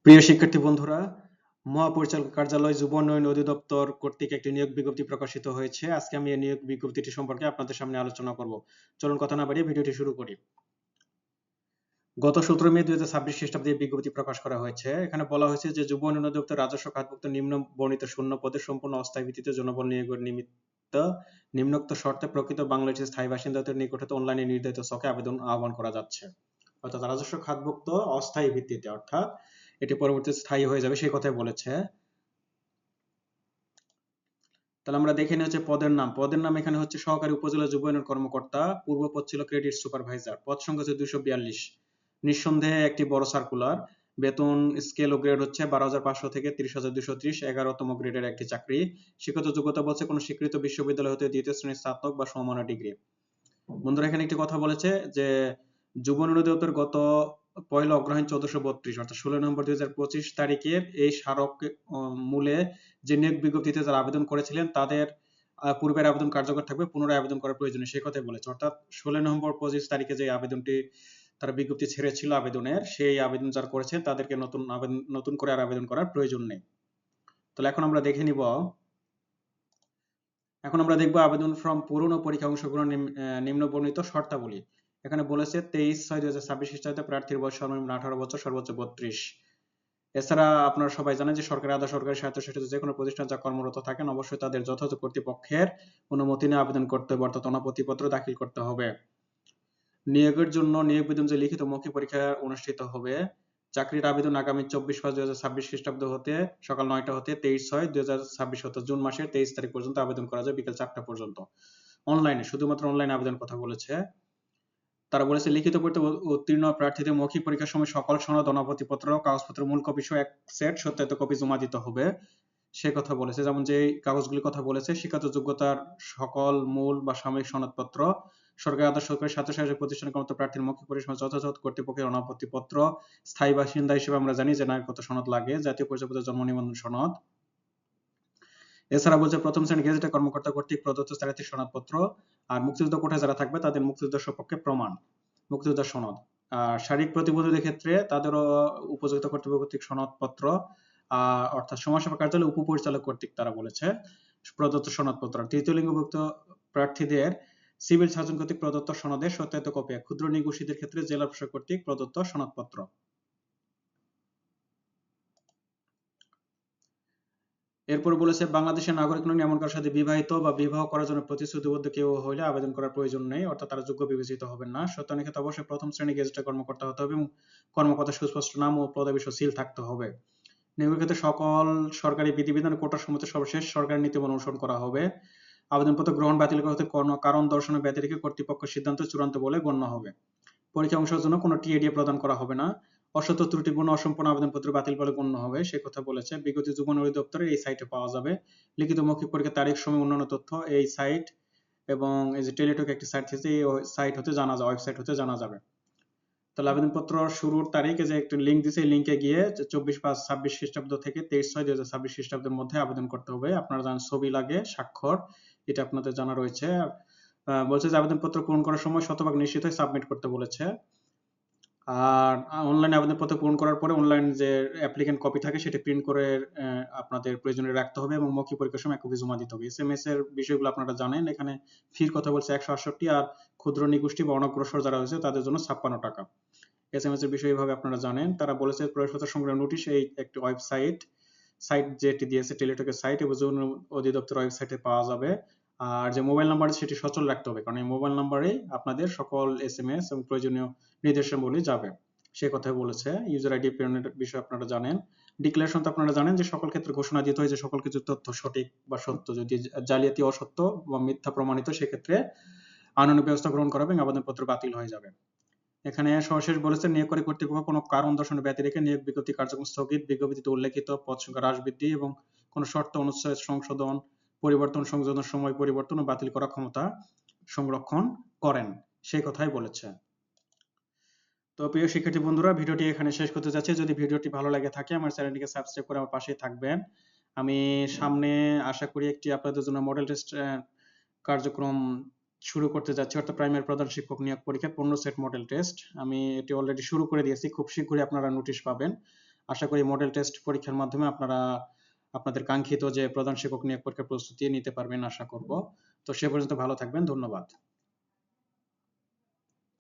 প্রিয় শিক্ষার্থী বন্ধুরা, মহাপরিচালক কার্যালয় যুব উন্নয়ন অধিদপ্তর কর্তৃক একটি নিয়োগ বিজ্ঞপ্তি প্রকাশিত হয়েছে। আজকে আমি এই নিয়োগ বিজ্ঞপ্তিটি সম্পর্কে আপনাদের সামনে আলোচনা করব। চলুন কথা না বাড়িয়ে ভিডিওটি শুরু করি। গত 17 মে 2026 খ্রিস্টাব্দে এই বিজ্ঞপ্তি প্রকাশ করা হয়েছে। এখানে বলা হয়েছে যে যুব উন্নয়ন অধিদপ্তর রাজস্ব খাতভুক্ত নিম্ন বর্ণিত শূন্য পদে সম্পূর্ণ অস্থায়ী ভিত্তিতে জনবল নিয়োগের নিমিত্ত নিম্নোক্ত শর্তে প্রকৃত বাংলাদেশের স্থায়ী বাসিন্দাদের নিকট হতে অনলাইনে নির্ধারিত ছকে আবেদন আহ্বান করা যাচ্ছে। অর্থাৎ রাজস্ব খাতভুক্ত অস্থায়ী ভিত্তিতে, অর্থাৎ এটি পরবর্তীতে স্থায়ী হয়ে যাবে সেই কথাই বলেছে। তাহলে আমরা দেখে নিই হচ্ছে পদের নাম। পদের নাম এখানে হচ্ছে সহকারী উপজেলা যুব উন্নয়ন কর্মকর্তা। পূর্ব পদ ছিল ক্রেডিট সুপারভাইজার। পদ সংখ্যা হচ্ছে 242। নিঃসন্দেহে একটি বড় সার্কুলার। বেতন স্কেল ও গ্রেড হচ্ছে 12,500 থেকে 30,230, 11তম গ্রেডের একটি চাকরি। শিক্ষাগত যোগ্যতা বলছে কোনো স্বীকৃত বিশ্ববিদ্যালয় হতে দ্বিতীয় শ্রেণীর স্নাতক বা সমমানের ডিগ্রি। বন্ধুরা এখানে একটি কথা বলেছে যে যুব উন্নয়ন অধিদপ্তর গত পয়লা অগ্রহায়ণ 1432 অর্থাৎ 16 নভেম্বর 2025 তারিখের এই স্মারক মূলে যে নিয়োগ বিজ্ঞপ্তিতে যারা আবেদন করেছিলেন তাদের পূর্বের আবেদন কার্যকর থাকবে, পুনরায় আবেদন করার প্রয়োজন নেই সেই কথাই বলেছে। অর্থাৎ 16 নভেম্বর 25 তারিখে যে আবেদনটি তারা বিজ্ঞপ্তি ছেড়েছিল আবেদনের, সেই আবেদন যারা করেছে তাদেরকে নতুন করে আর আবেদন করার প্রয়োজন নেই। তাহলে এখন আমরা দেখে নিব, এখন আমরা দেখব আবেদন ফর্ম পূরণ ও পরীক্ষা অংশগ্রহণ নিম্ন বর্ণিত শর্তাবলী। এখানে বলেছে 23/6/2026 খ্রিস্টাব্দে প্রার্থীর বয়স সর্বনিম্ন 18 বছর, সর্বোচ্চ 32। এছাড়া আপনারা সবাই জানেন যে সরকারি আধা সরকারি স্বায়ত্তশাসিত যে কোনো প্রতিষ্ঠান যা কর্মরত থাকেন অবশ্যই তাদের যথাযথ কর্তৃপক্ষের অনুমতি নিয়ে আবেদন করতে হবে, অর্থাৎ অনাপত্তিপত্র দাখিল করতে হবে। নিয়োগের জন্য নিয়োগ বিধি যে লিখিত মৌখিক পরীক্ষা অনুষ্ঠিত হবে। চাকরির আবেদন আগামী 24/5/2026 খ্রিস্টাব্দ হতে সকাল 9টা হতে 23/6/2026 হতে জুন মাসের 23 তারিখ পর্যন্ত আবেদন করা যায় বিকেল 4টা পর্যন্ত। অনলাইনে, শুধুমাত্র অনলাইনে আবেদন কথা বলেছে। তারা বলেছে লিখিত পরীক্ষায় উত্তীর্ণ প্রার্থীদের মৌখিক পরীক্ষার সময় সকল সনদ, অনাপত্তিপত্র, কাগজপত্রের মূল কপি সহ এক সেট সত্যায়িত কপি জমা দিতে হবে সে কথা বলেছে। যেমন যে কাগজগুলির কথা বলেছে, শিক্ষাগত যোগ্যতার সকল মূল বা সাময়িক সনদপত্র, সরকারি আধা সরকারি স্বায়ত্তশাসিত প্রতিষ্ঠানে কর্মরত প্রার্থীর মৌখিক পরীক্ষার সময় যথাযথ কর্তৃপক্ষের অনাপত্তিপত্র, স্থায়ী বাসিন্দা হিসেবে আমরা জানি যে নাগরিকত্ব সনদ লাগে, জাতীয় পরিচয়পত্র, জন্ম নিবন্ধন সনদ। এছাড়া বলছে প্রথম শ্রেণী গেজেটেড কর্মকর্তা কর্তৃক প্রদত্ত চারিত্রিক সনদপত্র, আর মুক্তিযুদ্ধ কোটায় যারা থাকবে তাদের মুক্তিযুদ্ধ সপক্ষে প্রমাণ, মুক্তিযোদ্ধার সনদ। আর শারীরিক প্রতিবন্ধীদের ক্ষেত্রে তাদেরও উপযুক্ত কর্তৃপক্ষ কর্তৃক সনদপত্র, অর্থাৎ সমাজসেবা কার্যালয় উপপরিচালক কর্তৃক তারা বলেছে প্রদত্ত সনদপত্র। তৃতীয় লিঙ্গভুক্ত প্রার্থীদের সিভিল সার্জন কর্তৃক প্রদত্ত সনদের সত্যায়িত কপি। ক্ষুদ্র নিগোষীদের ক্ষেত্রে জেলা প্রশাসক কর্তৃক প্রদত্ত সনদপত্র। এরপর বলেছে বাংলাদেশের নাগরিক নন এমন কারোর সাথে বিবাহিত বা বিবাহ করার জন্য প্রতিশ্রুতিবদ্ধ কেউ হইলে আবেদন করার প্রয়োজন নেই, অর্থাৎ তারা যোগ্য বিবেচিত হবেন না। সত্যায়নের ক্ষেত্রে অবশ্যই প্রথম শ্রেণী গেজেটেড কর্মকর্তা হতে হবে এবং কর্মকর্তার সুস্পষ্ট নাম ও পদবি সহ সিল থাকতে হবে। নিয়োগের ক্ষেত্রে সকল সরকারি বিধিবিধান কোটা সম্মত সর্বশেষ সরকারি নীতিমালা অনুসরণ করা হবে। আবেদনপত্র গ্রহণ বাতিল করা হতে কোনো কারণ দর্শানোর ব্যতি রেখে কর্তৃপক্ষের সিদ্ধান্ত চূড়ান্ত বলে গণ্য হবে। পরীক্ষা অংশের জন্য কোনো টিএডিএ প্রদান করা হবে না। অসত্য ত্রুটিপূর্ণ অসম্পূর্ণ আবেদনপত্র বাতিল বলে গণ্য হবে সে কথা বলেছে। বিগত যুব উন্নয়ন অধিদপ্তরের এই সাইটে পাওয়া যাবে। লিখিত মৌখিক পরীক্ষার তারিখ, সময়, অন্যান্য তথ্য এই সাইট এবং এই যে টেলিটক একটি সাইট থেকে এই সাইট হতে জানা যাবে, ওয়েবসাইট হতে জানা যাবে। তাহলে আবেদনপত্র শুরুর তারিখে যে একটা লিঙ্ক দিছে, এই লিঙ্কে গিয়ে 24/5/26 খ্রিস্টাব্দ থেকে 23/6/2026 খ্রিস্টাব্দের মধ্যে আবেদন করতে হবে। আপনারা জানেন ছবি লাগে, স্বাক্ষর, এটা আপনাদের জানা রয়েছে। বলছে যে আবেদনপত্র পূরণ করার সময় শতভাগ নিশ্চিত হয়ে সাবমিট করতে বলেছে। আর অনলাইনে আবেদনপত্র পূরণ করার পরে অনলাইন যে অ্যাপ্লিকেন্ট কপি থাকে সেটা প্রিন্ট করে আপনাদের প্রয়োজনে রাখতে হবে এবং মৌখিক পরীক্ষার সময় এক কপি জমা দিতে হবে। এসএমএস এর বিষয়গুলো আপনারা জানেন। এখানে ফির কথা বলছে 168, আর ক্ষুদ্র নিগোষ্ঠী বা অনগ্রসর যারা হয়েছে তাদের জন্য 56 টাকা। এসএমএস এর বিষয় এভাবে আপনারা জানেন। তারা বলেছে প্রবেশপত্র সংগ্রহ নোটিশ এই একটি সাইট যেটি দিয়েছে টেলিটকের সাইট এবং অধিদপ্তর ওয়েবসাইটে পাওয়া যাবে। আর যে মোবাইল নাম্বার সেটি সচল রাখতে হবে, কারণ এই মোবাইল নাম্বারেই আপনাদের সকল এসএমএস এবং প্রয়োজনীয় নির্দেশাবলী যাবে সে কথাই বলেছে। ইউজার আইডি প্রেরণের বিষয় আপনারা জানেন। ডিক্লারেশন তো আপনারা জানেন যে সকল ক্ষেত্রে ঘোষণা দিতে হয় যে সকল কিছু তথ্য সঠিক বা সত্য। যদি জালিয়াতি, অসত্য বা মিথ্যা প্রমাণিত সেক্ষেত্রে আইনানুগ ব্যবস্থা গ্রহণ করা হবে এবং আবেদনপত্র বাতিল হয়ে যাবে। এখানে সর্বশেষ বলেছে নিয়োগকারী কর্তৃপক্ষ কোনো কারণ দর্শানোর ব্যতি রেখে নিয়োগ বিজ্ঞপ্তি কার্যক্রম স্থগিত, বিজ্ঞপ্তিতে উল্লেখিত পদ সংখ্যা হ্রাস বৃদ্ধি এবং কোনো শর্ত অনুচ্ছেদ সংশোধন, পরিবর্তন, সংযোজন, সময় পরিবর্তন ও বাতিল করার ক্ষমতা সংরক্ষণ করেন সেই কথাই বলেছে। তো প্রিয় শিক্ষার্থী বন্ধুরা, ভিডিওটি এখানে শেষ করতে যাচ্ছি। যদি ভিডিওটি ভালো লাগে থাকে আমার চ্যানেলটিকে সাবস্ক্রাইব করে আমার পাশেই থাকবেন। আমি সামনে আশা করি একটি আপনাদের জন্য মডেল টেস্ট কার্যক্রম শুরু করতে যাচ্ছি, অর্থাৎ প্রাইমারি প্রধান শিক্ষক নিয়োগ পরীক্ষা 15 সেট মডেল টেস্ট। আমি এটি অলরেডি শুরু করে দিয়েছি, খুব শীঘ্রই আপনারা নোটিশ পাবেন। আশা করি মডেল টেস্ট পরীক্ষার মাধ্যমে আপনারা আপনাদের কাঙ্ক্ষিত যে প্রধান শিক্ষক নিয়োগ পরীক্ষার প্রস্তুতি নিতে পারবেন আশা করব। তো সে পর্যন্ত ভালো থাকবেন, ধন্যবাদ।